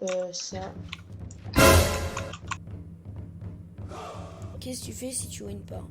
Ça. Qu'est-ce que tu fais si tu wins pas?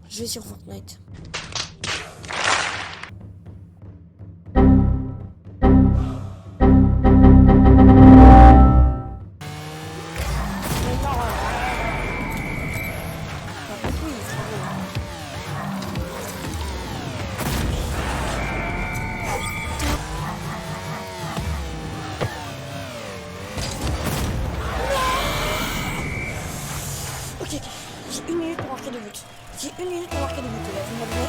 Je vais sur Fortnite. Ok, j'ai 1 minute pour marquer des buts. J'ai 1 minute pour marquer des buts, là, vous m'avez.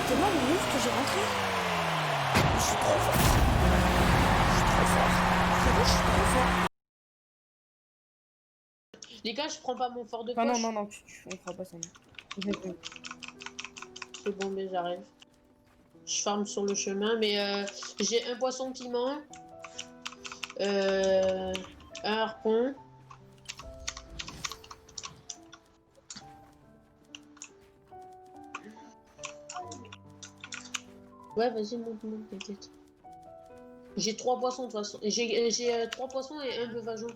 Tellement de news que j'ai rentré. Je suis trop fort. Je suis trop fort. Frérot, je suis trop fort. Les gars, je prends pas mon fort de Ah poche. non, on fera pas ça. C'est bon, mais j'arrive. Je farme sur le chemin, mais j'ai un poisson piment. Un harpon. Ouais, vas-y, monte, t'inquiète. J'ai 3 poissons de toute façon. J'ai 3 poissons et un beuvageon.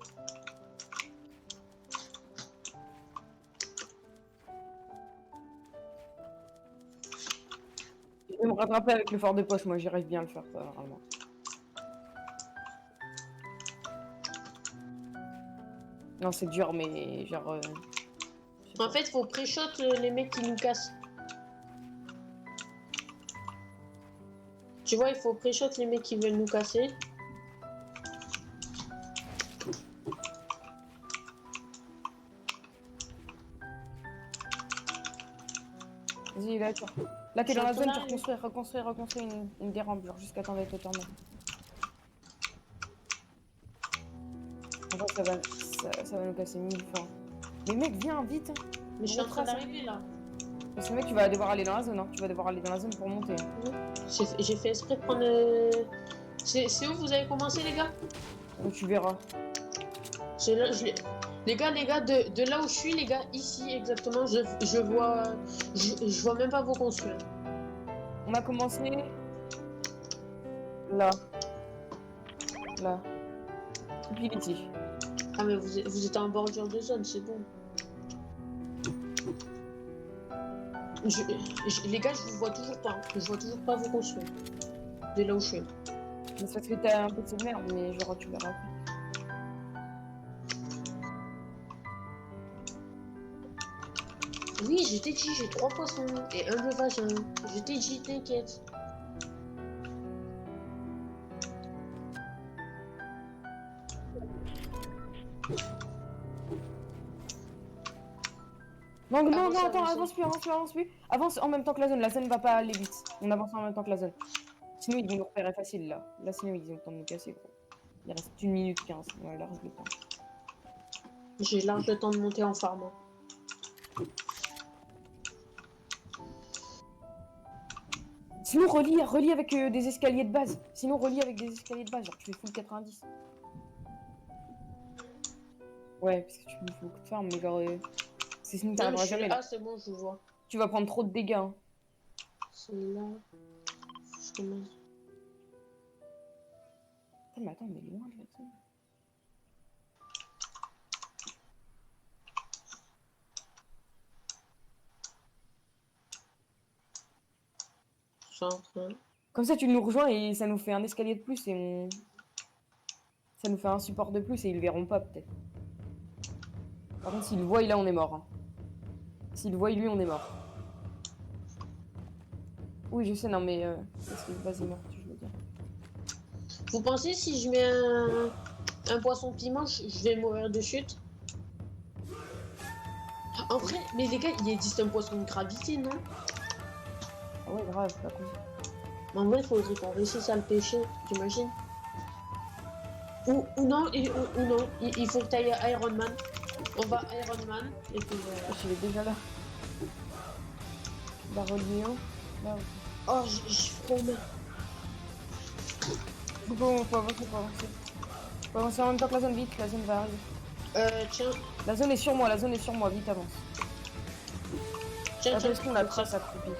Je vais me rattraper avec le fort de poche, moi j'arrive bien à le faire, ça, normalement. Non, c'est dur, mais genre. En fait, faut pré-shot les mecs qui nous cassent. Tu vois, il faut pré-shot les mecs qui veulent nous casser. Vas-y, là, là t'es dans la zone, tu reconstruis une des rampes, genre jusqu'à temps d'être totalement. En fait, ça va nous casser 1000 fois. Mais mec, viens vite. Mais je suis en train d'arriver là. Parce que mec, tu vas devoir aller dans la zone, hein. Tu vas devoir aller dans la zone pour monter. J'ai fait exprès de prendre. C'est où vous avez commencé, les gars? Donc tu verras. Là, les gars, de là où je suis, les gars, ici exactement, je vois même pas vos construire. On a commencé là. Là. Puis ici. Ah, mais vous êtes en bordure de zone, c'est bon. Les gars, je vous vois toujours pas. Je vois toujours pas vos construire. De là où je suis. Mais c'est parce que t'as un peu de cette merde, mais genre tu verras. Oui, je t'ai dit, j'ai 3 poissons et un beuvageon. Je t'ai dit, t'inquiète. Non, attends, avance plus. Avance en même temps que la zone va pas aller vite. On avance en même temps que la zone. Sinon, ils vont nous repérer facile là. Là, sinon, ils ont le temps de nous casser, gros. Il reste 1 minute 15. On a large le temps. J'ai large le temps de monter en farm. Sinon, relie avec des escaliers de base. Sinon, relie avec des escaliers de base. Genre, tu fais full 90. Ouais, parce que tu me fais beaucoup de farm, mais genre. C'est sinon, Non, mais t'arriveras je suis... jamais. Ah, c'est bon, je vois. Tu vas prendre trop de dégâts. Hein. C'est là. Je commence. Putain, mais attends, mais loin de la zone. Centre. Comme ça, tu nous rejoins et ça nous fait un escalier de plus et on... Ça nous fait un support de plus et ils le verront pas, peut-être. Par contre, s'ils le voient, là, on est mort. Hein. S'ils le voient, lui, on est mort. Oui, je sais, non, mais... parce que vas-y, mort, je veux dire. Vous pensez si je mets un poisson piment, je vais mourir de chute? En vrai, mais les gars, il existe un poisson de gravité, non? Ah ouais, grave, pas con. En vrai, il faudrait qu'on réussisse à le pêcher, j'imagine. Ou non, ou non, il faut que tu ailles à Iron Man. On va à Iron Man, et puis Je suis déjà là. La reliure. Là, ok. Oh, j'ai trop mal. Faut avancer, faut avancer. Faut avancer en même temps que la zone, vite, la zone va arriver. Tiens, La zone est sur moi, vite, avance. tiens, Attends, tiens. est-ce qu'on la trace accroupie?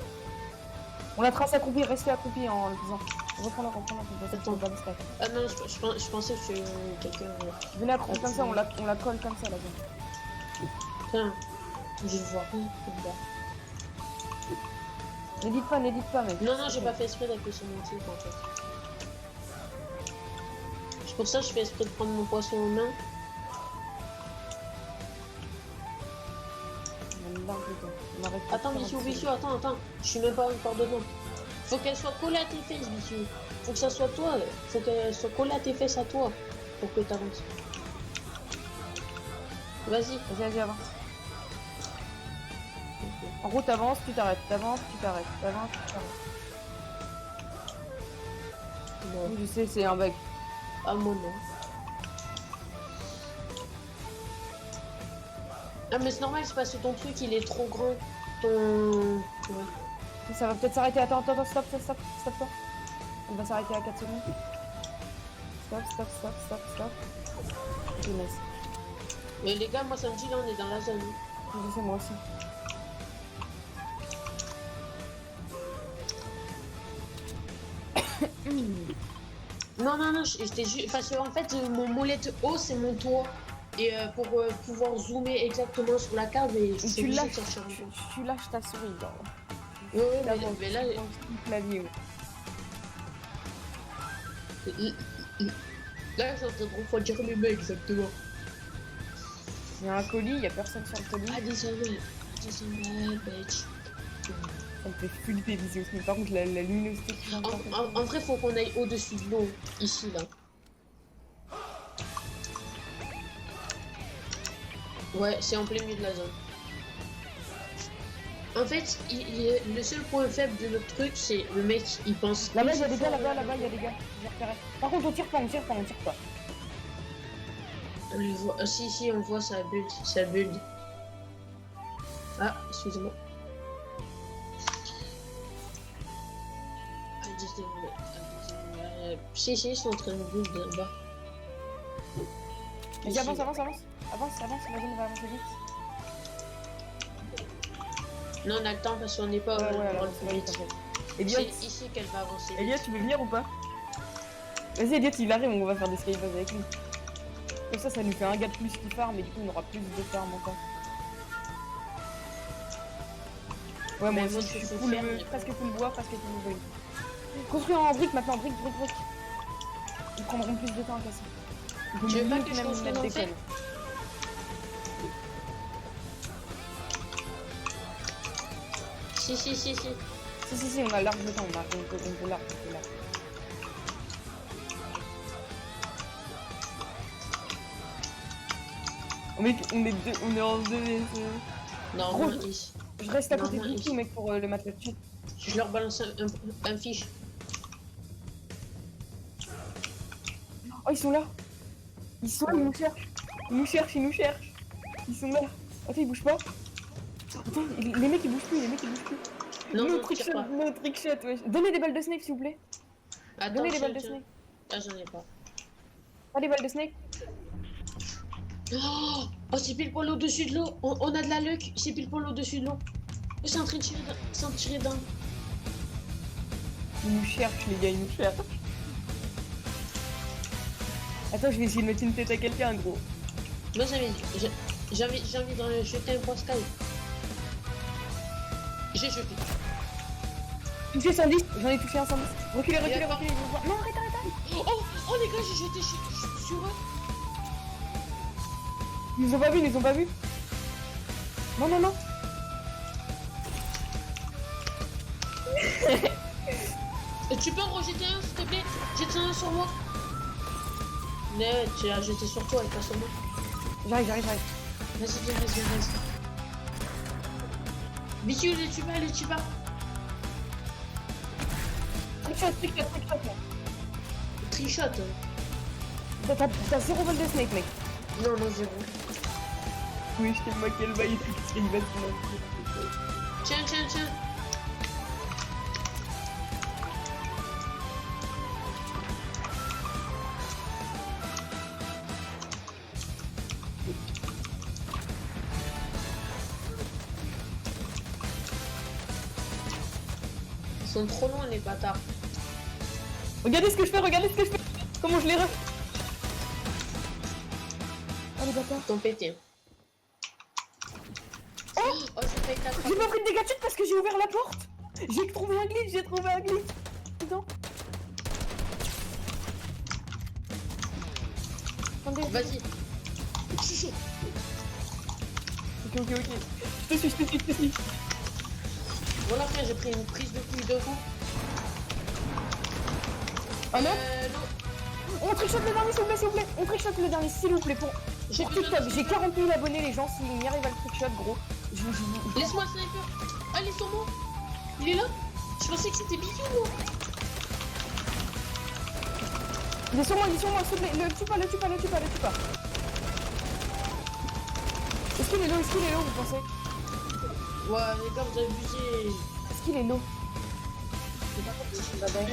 On la trace accroupie, restez accroupie en le faisant. Reprends-la, Attends. pas de stack. Ah non, je pensais que quelqu'un... Venez accroupir comme ça, on la colle comme ça, la zone. Tiens, je vois rien. N'hésite pas, mec. Non, j'ai pas fait exprès d'appuyer sur mon truc, en fait. C'est pour ça que je fais exprès de prendre mon poisson en main. On a large le temps. On arrête Attends, Bichou, attends. Je suis même pas encore dedans. Faut qu'elle soit collée à tes fesses, Bichou. Faut que ça soit toi. Faut qu'elle soit collée à tes fesses à toi. Pour que t'avances. Vas-y. Vas-y, avance. En gros, t'avances, tu t'arrêtes. Bon. Oui, je sais, c'est un bug. Ah, moi non. Ah, mais c'est normal, c'est parce que ton truc il est trop grand. Ouais. Ça va peut-être s'arrêter. Attends, stop. On va s'arrêter à 4 secondes. Stop. Ok, nice. Mais les gars, moi ça me dit là, on est dans la zone. Je sais, moi aussi. Non, j'étais juste. Parce qu'en fait, mon molette haut c'est mon toit. Et pour pouvoir zoomer exactement sur la carte, et je suis obligée de chercher un peu. Tu lâches ta souris, genre. Ouais, mais là. Clavier, ouais. Là, je suis en train de refroidir les mains exactement. Il y a un colis, il y a personne sur le colis. Ah, désolé, bitch. Ça me fait flipper, Visio. Mais par contre, la luminosité qui vient En vrai, faut qu'on aille au-dessus de l'eau, ici, là. Ouais, c'est en plein milieu de la zone. En fait, le seul point faible de notre truc, c'est le mec, il pense... Là-bas, il y a des gars, là-bas, il y a des gars. J'ai repéré. Par contre, on tire pas. On le voit. Si, on voit sa build. Ah, excusez-moi. Si, ils sont en train de build là-bas. Vas-y, avance, la zone va avancer vite. Non, on a le temps parce qu'on n'est pas Ouais, vite. Elliot, C'est ici qu'elle va avancer. Elliot, tu veux venir ou pas? Vas-y, Elliot, il arrive, on va faire des skybuzz avec lui. Comme ça nous fait un gars de plus qui farm, mais du coup, on aura plus de farm encore. Ouais, moi aussi, je suis presque full bois, presque full bois. Construire en briques maintenant, briques. Ils prendront plus de temps à casser. Tu veux pas que je construise en fait? Si, on a large le temps, on peut large. Oh mec, on est en 2 Non, gros, ici. Je reste à côté de tout, mec, pour le mettre là-dessus. Je leur balance un fiche. Oh, ils sont là. Ils sont là, ils nous cherchent. Ils nous cherchent, ils nous cherchent. Ils sont là. Attends, ils bougent pas. Attends, les mecs ils bougent plus, les mecs ils bougent plus. Non, No non, trick tire shot, pas. no trick shot, wesh. Donnez des balles de snake s'il vous plaît. Attends, Donnez des tiens, balles de tiens. snake. Ah, j'en ai pas. Pas des balles de snake. Oh, oh, c'est pile poil au-dessus de l'eau. On a de la luck, c'est pile poil au-dessus de l'eau. Oh, c'est en train de tirer c'est en train de tirer d'un. Ils nous cherchent, les gars, ils nous cherchent. Attends, je vais essayer de mettre une tête à quelqu'un, gros. Moi, j'ai envie de jeter un point sky. J'ai jeté. Touché 110, j'en ai touché un 110. Reculez, reculez, D'accord. reculez, ils vont voir. Non, arrête, arrête, arrête. Oh, oh, les gars, j'ai jeté sur eux. Ils nous ont pas vu, ils nous ont pas vu. Non, non, non. Tu peux en rejeter un, s'il te plaît? Jette un sur moi. Mais tu as jeté sur toi et pas sur moi. J'arrive, j'arrive, j'arrive. Vas-y, viens, vas-y, vas-y. Bitu, les tue pas, les tue pas. Trick shot, trick shot, trick shot, là. Trichote. T'as 0 balles de snake, mec. Non, non, zéro. Oui, je t'ai moqué le bail, il va se moquer. Tiens, tiens, tiens. Ils sont trop loin, les bâtards. Regardez ce que je fais, regardez ce que je fais. Comment je les ref. Oh les bâtards. Ils t'ont pété. Oh, j'ai failli t'attraper. J'ai pas pris de dégâts de chute parce que j'ai ouvert la porte. J'ai trouvé un glitch, j'ai trouvé un glitch. Putain. Attendez. Vas-y. Chouchou. Ok, ok, ok. Je te suis, je te suis, je te suis. Voilà, frère, j'ai pris une prise de couille de fou. Ah non Non. On trichote le dernier, s'il vous plaît, s'il vous plaît. On trichote le dernier, s'il vous plaît. Pour TikTok, j'ai 40 000 abonnés, les gens. S'ils n'y arrivent à le trichot, gros. Laisse-moi le sniper. Ah, il est sur moi. Il est là. Je pensais que c'était Bitou, moi. Il est sur moi, s'il te plaît. Le tue pas, le tue pas, le tue pas, le tue pas. Est-ce qu'il est low, vous pensez? Ouais, les gars, vous avez abusé. Est-ce qu'il est low?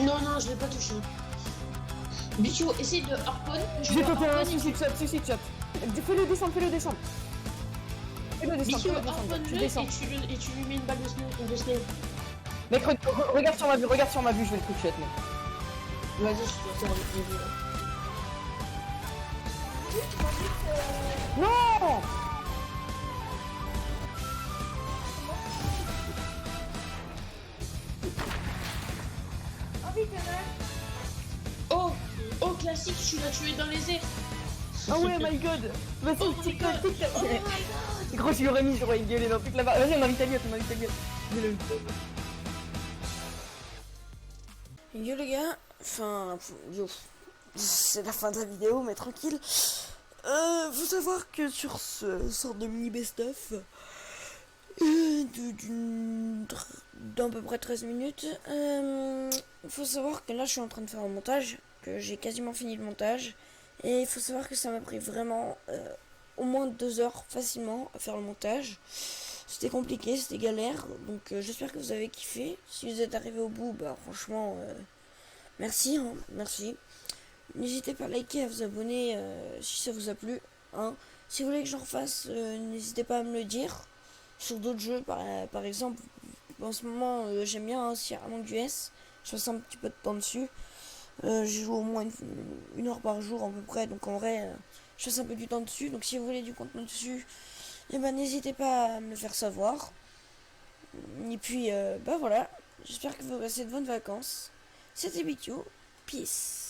Non, non, je l'ai pas touché. Bichou, essaye de harpon. Je vais tenter un suicide shot, suicide shot. Fais-le descendre, fais-le descendre. Fais-le descendre, Bichou, fais-le descendre. harpon Tu le descends. et tu lui mets une balle de snake. Mec, regarde sur ma vue, je vais le trickshot, mec. Vas-y, je te faire avec les là. Non! Oh, oh, classique, tu l'as tué dans les airs. Ah ouais, my god! Vas-y, Oh my TikTok, god. TikTok! Oh my god. Gros, je l'aurais mis, j'aurais gueulé dans toute la barre. Vas-y, on invite Elliot, on invite Elliot. Dis-le. Yo les gars, enfin, yo, c'est la fin de la vidéo, mais tranquille. Faut savoir que sur ce sorte de mini best-of, d'à peu près 13 minutes, faut savoir que là je suis en train de faire un montage, que j'ai quasiment fini le montage, et il faut savoir que ça m'a pris vraiment au moins 2 heures facilement à faire le montage. C'était compliqué, c'était galère, donc j'espère que vous avez kiffé. Si vous êtes arrivé au bout, bah franchement, merci, hein, merci. N'hésitez pas à liker, à vous abonner si ça vous a plu. Hein. Si vous voulez que j'en refasse, n'hésitez pas à me le dire. Sur d'autres jeux, par exemple, en ce moment, j'aime bien aussi Among Us. Je passe un petit peu de temps dessus. Je joue au moins une heure par jour à peu près, donc en vrai, je passe un peu du temps dessus. Donc si vous voulez du contenu dessus, eh ben, n'hésitez pas à me le faire savoir. Et puis, bah voilà. J'espère que vous passez de bonnes vacances. C'était Bitu. Peace.